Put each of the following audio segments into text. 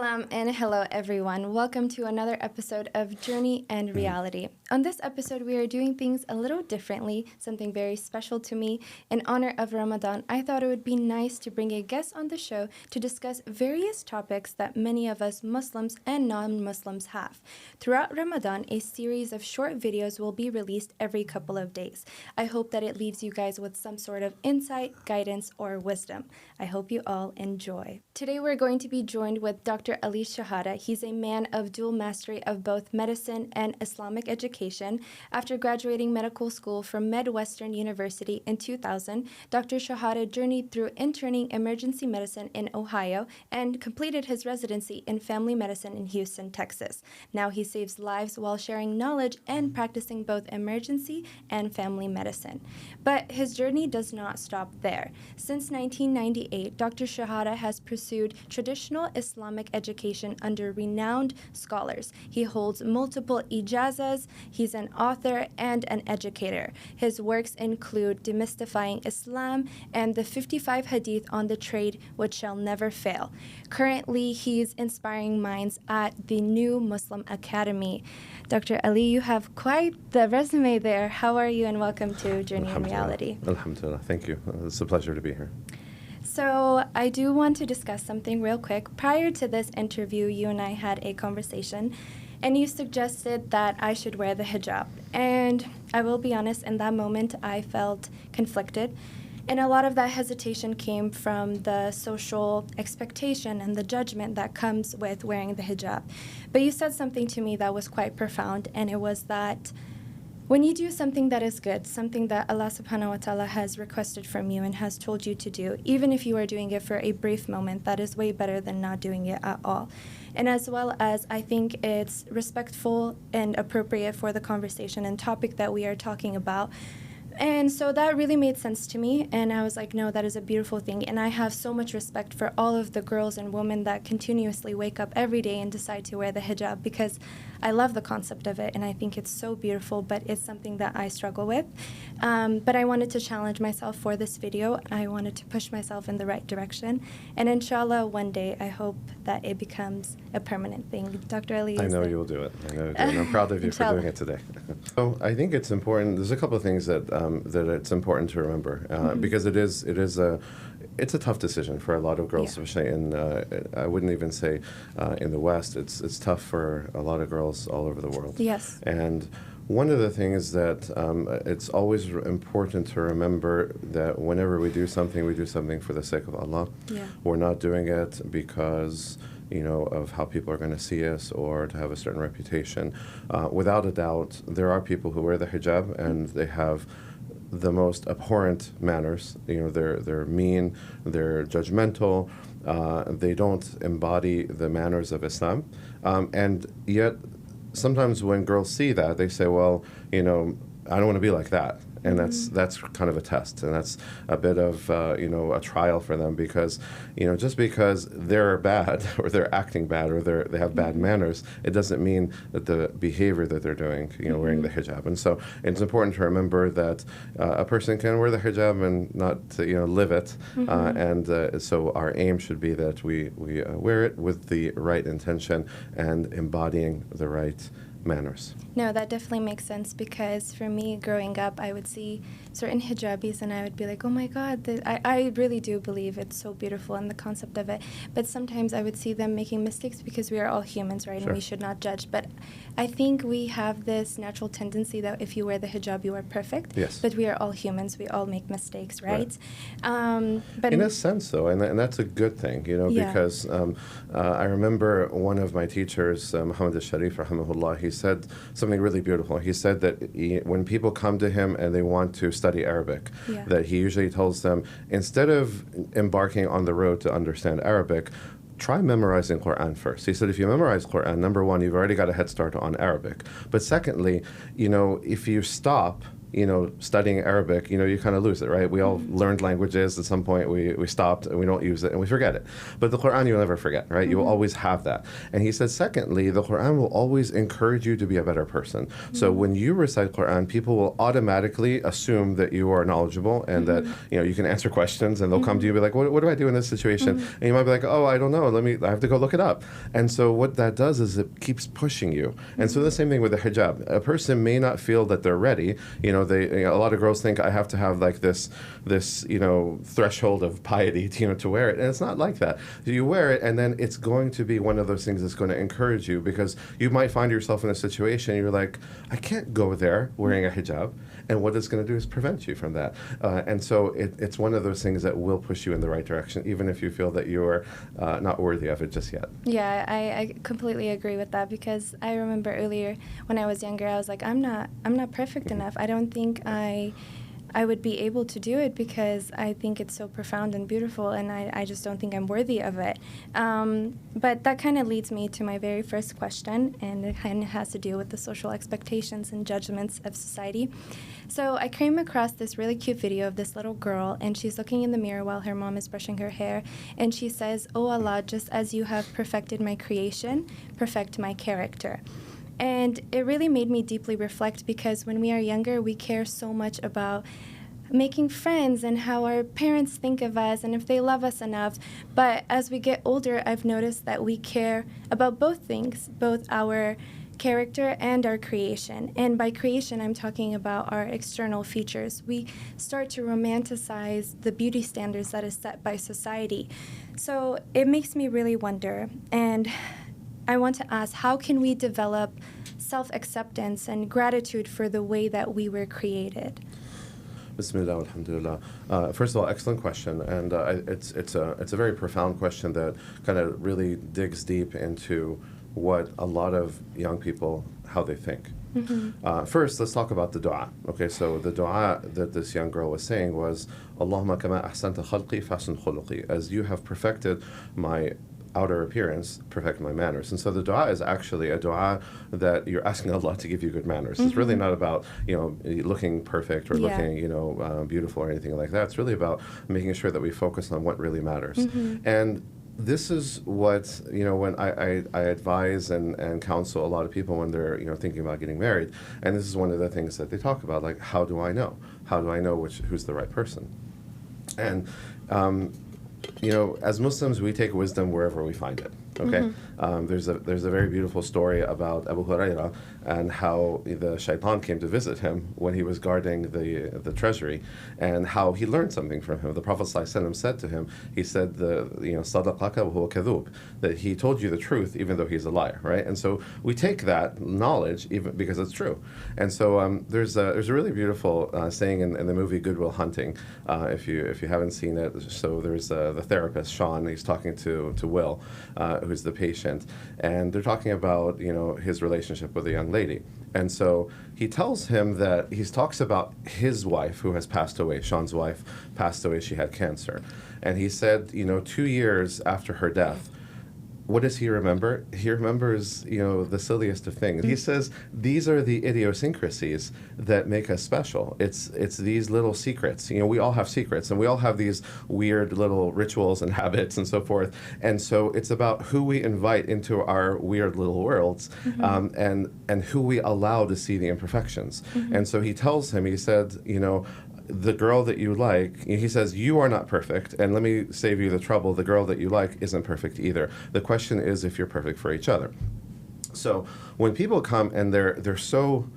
Salam and hello everyone. Welcome to another episode of Journey and Reality. On this episode, we are doing things a little differently, something very special to me. In honor of Ramadan, I thought it would be nice to bring a guest on the show to discuss various topics that many of us Muslims and non-Muslims have. Throughout Ramadan, a series of short videos will be released every couple of days. I hope that it leaves you guys with some sort of insight, guidance, or wisdom. I hope you all enjoy. Today we're going to be joined with Dr. Ali Shahada. He's a man of dual mastery of both medicine and Islamic education. After graduating medical school from Midwestern University in 2000, Dr. Shahada journeyed through interning emergency medicine in Ohio and completed his residency in family medicine in Houston, Texas. Now he saves lives while sharing knowledge and practicing both emergency and family medicine. But his journey does not stop there. Since 1998, Dr. Shahada has pursued traditional Islamic education under renowned scholars. He holds multiple ijazas. He's an author and an educator. His works include Demystifying Islam and the 55 Hadith on the Trade Which Shall Never Fail. Currently, he's inspiring minds at the New Muslim Academy. Dr. Ali, you have quite the resume there. How are you, and welcome to Journey and Reality. Alhamdulillah. Thank you. It's a pleasure to be here. So I do want to discuss something real quick. Prior to this interview, you and I had a conversation, and you suggested that I should wear the hijab. And I will be honest, in that moment, I felt conflicted. And a lot of that hesitation came from the social expectation and the judgment that comes with wearing the hijab. But you said something to me that was quite profound, and it was that when you do something that is good, something that Allah subhanahu wa ta'ala has requested from you and has told you to do, even if you are doing it for a brief moment, that is way better than not doing it at all. And as well as I think it's respectful and appropriate for the conversation and topic that we are talking about. And so that really made sense to me, and I was like, no, that is a beautiful thing. And I have so much respect for all of the girls and women that continuously wake up every day and decide to wear the hijab, because I love the concept of it, and I think it's so beautiful, but it's something that I struggle with. But I wanted to challenge myself for this video. I wanted to push myself in the right direction, and inshallah, one day, I hope that it becomes a permanent thing. Dr. Ali, I know you'll do it. I know you'll do it. And I'm proud of you for doing it today. So I think it's important. There's a couple of things that it's important to remember, because it's a tough decision for a lot of girls, especially in, I wouldn't even say in the West. It's tough for a lot of girls all over the world. Yes. And one of the things that it's always important to remember that whenever we do something for the sake of Allah. Yeah. We're not doing it because of how people are going to see us or to have a certain reputation. Without a doubt, there are people who wear the hijab and they have the most abhorrent manners. They're mean, they're judgmental, they don't embody the manners of Islam, and yet sometimes when girls see that, they say, well, I don't want to be like that. And that's kind of a test, and that's a bit of a trial for them, because just because they're bad or they're acting bad or they have bad manners, it doesn't mean that the behavior that they're doing, wearing the hijab. And so it's important to remember that a person can wear the hijab and not live it, and so our aim should be that we wear it with the right intention and embodying the right manners. No, that definitely makes sense, because for me, growing up, I would see certain hijabis and I would be like, oh my God, I really do believe it's so beautiful and the concept of it. But sometimes I would see them making mistakes, because we are all humans, right? Sure. And we should not judge. But I think we have this natural tendency that if you wear the hijab, you are perfect. Yes. But we are all humans. We all make mistakes, right? But in a sense, though, and that's a good thing, because I remember one of my teachers, Muhammad al-Sharif, rahimahullah, he said something really beautiful. He said that when people come to him and they want to study Arabic, that he usually tells them, instead of embarking on the road to understand Arabic, try memorizing Quran first. He said, if you memorize Quran, number one, you've already got a head start on Arabic. But secondly, if you stop studying Arabic, you kind of lose it, right? We all learned languages. At some point, we stopped and we don't use it and we forget it. But the Quran, you'll never forget, right? You will always have that. And he said, secondly, the Quran will always encourage you to be a better person. So when you recite Quran, people will automatically assume that you are knowledgeable and that, you can answer questions, and they'll come to you and be like, what do I do in this situation? And you might be like, oh, I don't know. I have to go look it up. And so what that does is it keeps pushing you. And so the same thing with the hijab. A person may not feel that they're ready. A lot of girls think I have to have like this threshold of piety to wear it, and it's not like that. You wear it, and then it's going to be one of those things that's going to encourage you, because you might find yourself in a situation you're like, I can't go there wearing a hijab, and what it's going to do is prevent you from that. And so it's one of those things that will push you in the right direction, even if you feel that you're not worthy of it just yet. Yeah, I completely agree with that, because I remember earlier when I was younger, I was like, I'm not perfect enough. I don't think I would be able to do it, because I think it's so profound and beautiful, and I just don't think I'm worthy of it. But that kind of leads me to my very first question, and it kind of has to do with the social expectations and judgments of society. So I came across this really cute video of this little girl, and she's looking in the mirror while her mom is brushing her hair, and she says, "Oh Allah, just as you have perfected my creation, perfect my character." And it really made me deeply reflect, because when we are younger, we care so much about making friends and how our parents think of us and if they love us enough. But as we get older, I've noticed that we care about both things, both our character and our creation. And by creation, I'm talking about our external features. We start to romanticize the beauty standards that is set by society. So it makes me really wonder, and I want to ask, how can we develop self-acceptance and gratitude for the way that we were created? Bismillah, alhamdulillah. First of all, excellent question, and it's a very profound question that kind of really digs deep into what a lot of young people, how they think. First, let's talk about the dua. Okay, so the dua that this young girl was saying was, Allahumma kama ahsanta khalqi fasun khuluqi, as you have perfected my outer appearance, perfect my manners. And so the dua is actually a dua that you're asking Allah to give you good manners. It's really not about, looking perfect or looking, beautiful or anything like that. It's really about making sure that we focus on what really matters. And this is what, when I advise and counsel a lot of people when they're, thinking about getting married. And this is one of the things that they talk about, like, how do I know? How do I know who's the right person? And, as Muslims, we take wisdom wherever we find it. Okay, there's a very beautiful story about Abu Hurairah and how the shaitan came to visit him when he was guarding the treasury, and how he learned something from him. The Prophet ﷺ said to him, he said, "Sadaqaka wa huwa kadhub," that he told you the truth even though he's a liar, right? And so we take that knowledge even because it's true. And so there's a really beautiful saying in the movie Good Will Hunting, if you haven't seen it. So there's the therapist Sean. He's talking to Will, who's the patient, and they're talking about his relationship with a young lady. And so he tells him that he talks about his wife who has passed away. Sean's wife passed away. She had cancer, and he said 2 years after her death, what does he remember? He remembers, the silliest of things. He says, these are the idiosyncrasies that make us special. It's these little secrets. We all have secrets, and we all have these weird little rituals and habits and so forth. And so it's about who we invite into our weird little worlds, and who we allow to see the imperfections. And so he tells him, he said, the girl that you like, he says, you are not perfect, and let me save you the trouble, the girl that you like isn't perfect either. The question is if you're perfect for each other. So when people come and they're so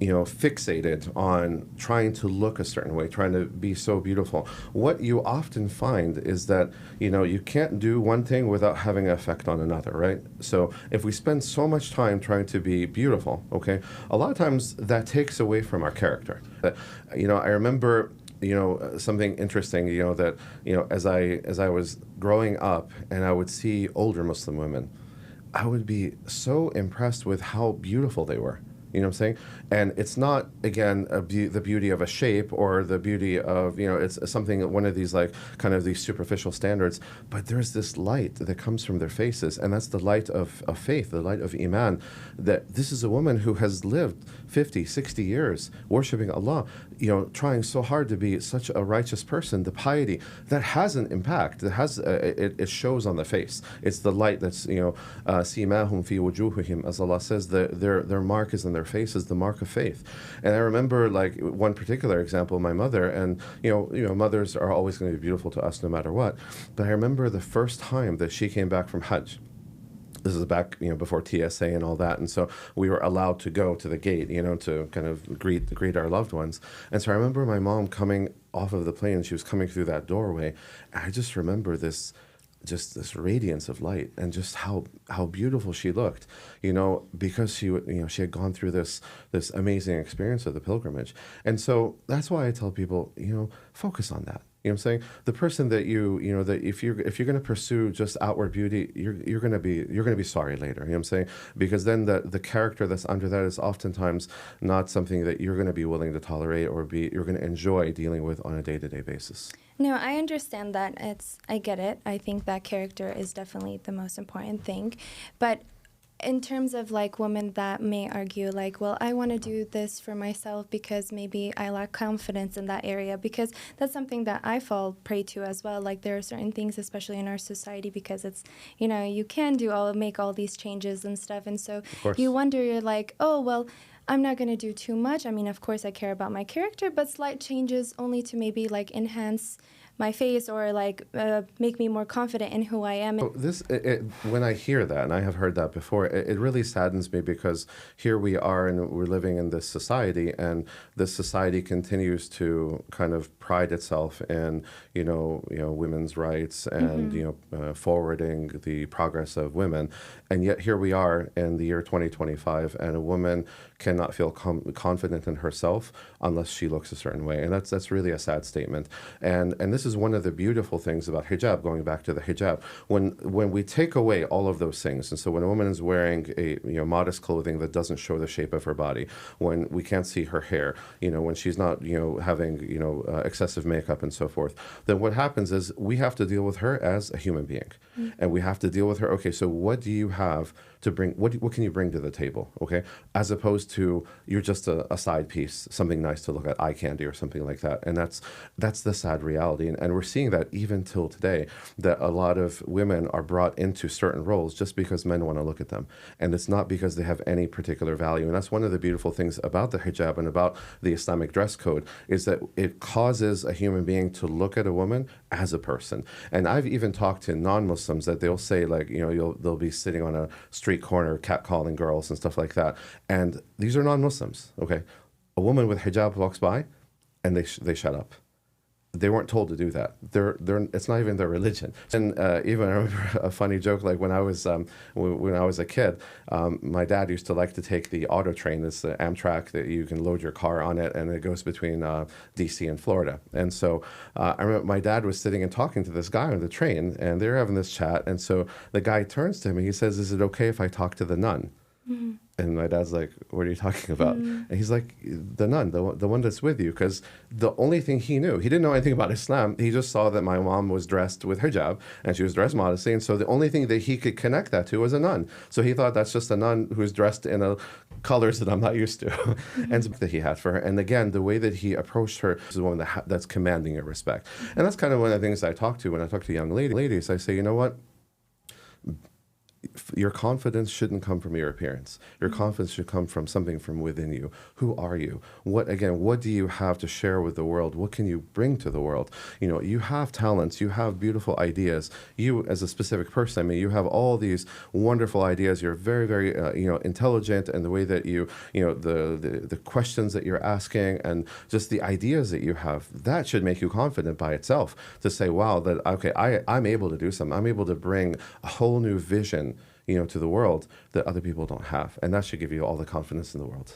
fixated on trying to look a certain way, trying to be so beautiful, what you often find is that, you can't do one thing without having an effect on another, right? So if we spend so much time trying to be beautiful, okay, a lot of times that takes away from our character. I remember something interesting, that, as I was growing up and I would see older Muslim women, I would be so impressed with how beautiful they were. You know what I'm saying? And it's not, again, the beauty of a shape or the beauty of, it's something, one of these like kind of these superficial standards, but there's this light that comes from their faces, and that's the light of faith, the light of Iman, that this is a woman who has lived 50, 60 years worshiping Allah, trying so hard to be such a righteous person, the piety, that has an impact, that has, it shows on the face. It's the light that's, simahum fi wujuhihim, as Allah says, their mark is in their faces, the mark of faith. And I remember like one particular example, my mother, and mothers are always going to be beautiful to us no matter what. But I remember the first time that she came back from Hajj. This is back, before TSA and all that, and so we were allowed to go to the gate, to kind of greet our loved ones. And so I remember my mom coming off of the plane, and she was coming through that doorway, and I just remember this radiance of light, and just how beautiful she looked, because she had gone through this amazing experience of the pilgrimage. And so that's why I tell people, focus on that. You know what I'm saying? The person that that if you're going to pursue just outward beauty, you're going to be sorry later. You know what I'm saying? Because then the character that's under that is oftentimes not something that you're going to be willing to tolerate or you're going to enjoy dealing with on a day-to-day basis. No, I understand that. I get it. I think that character is definitely the most important thing. But in terms of like women that may argue like, well, I want to do this for myself because maybe I lack confidence in that area, because that's something that I fall prey to as well. Like there are certain things, especially in our society, because it's, you can make all these changes and stuff. And so you wonder, you're like, oh, well, I'm not going to do too much. I mean, of course, I care about my character, but slight changes only to maybe like enhance my face or like make me more confident in who I am. When I hear that, and I have heard that before, it really saddens me, because here we are and we're living in this society, and this society continues to kind of pride itself in women's rights and forwarding the progress of women, and yet here we are in the year 2025, and a woman cannot feel confident in herself unless she looks a certain way, and that's really a sad statement. And this is one of the beautiful things about hijab, going back to the hijab. When we take away all of those things, and so when a woman is wearing a modest clothing that doesn't show the shape of her body, when we can't see her hair, when she's not having excessive makeup and so forth, then what happens is we have to deal with her as a human being, and we have to deal with her. Okay, so what do you have to bring? What can you bring to the table? Okay, as opposed to you're just a side piece, something nice to look at, eye candy or something like that. And that's the sad reality. And we're seeing that even till today, that a lot of women are brought into certain roles just because men want to look at them. And it's not because they have any particular value. And that's one of the beautiful things about the hijab and about the Islamic dress code, is that it causes a human being to look at a woman as a person. And I've even talked to non-Muslims that they'll say, like, they'll be sitting on a street corner catcalling girls and stuff like that. And these are non-Muslims, okay? A woman with hijab walks by and they shut up. They weren't told to do that. It's not even their religion. And even I remember a funny joke, like when I was a kid, my dad used to like to take the auto train, this Amtrak that you can load your car on it, and it goes between DC and Florida. And so I remember my dad was sitting and talking to this guy on the train, and they were having this chat. And so the guy turns to him and he says, "Is it okay if I talk to the nun?" Mm-hmm. And my dad's like, "What are you talking about?" And he's like, "The nun, the one that's with you." Because the only thing he knew, he didn't know anything about Islam. He just saw that my mom was dressed with hijab and she was dressed modestly. And so the only thing that he could connect that to was a nun. So he thought that's just a nun who's dressed in colors that I'm not used to. Mm-hmm. And that he had for her. And again, the way that he approached her is one that's commanding your respect. And that's kind of one of the things I talk to when I talk to young ladies. I say, you know what? Your confidence shouldn't come from your appearance. Your confidence should come from something from within you. Who are you? What do you have to share with the world? What can you bring to the world? You have talents. You have beautiful ideas. You, as a specific person, I mean, you have all these wonderful ideas. You're very, very, intelligent, and the way that the questions that you're asking, and just the ideas that you have, that should make you confident by itself. To say, wow, that okay, I'm able to do something. I'm able to bring a whole new vision to the world that other people don't have. And that should give you all the confidence in the world.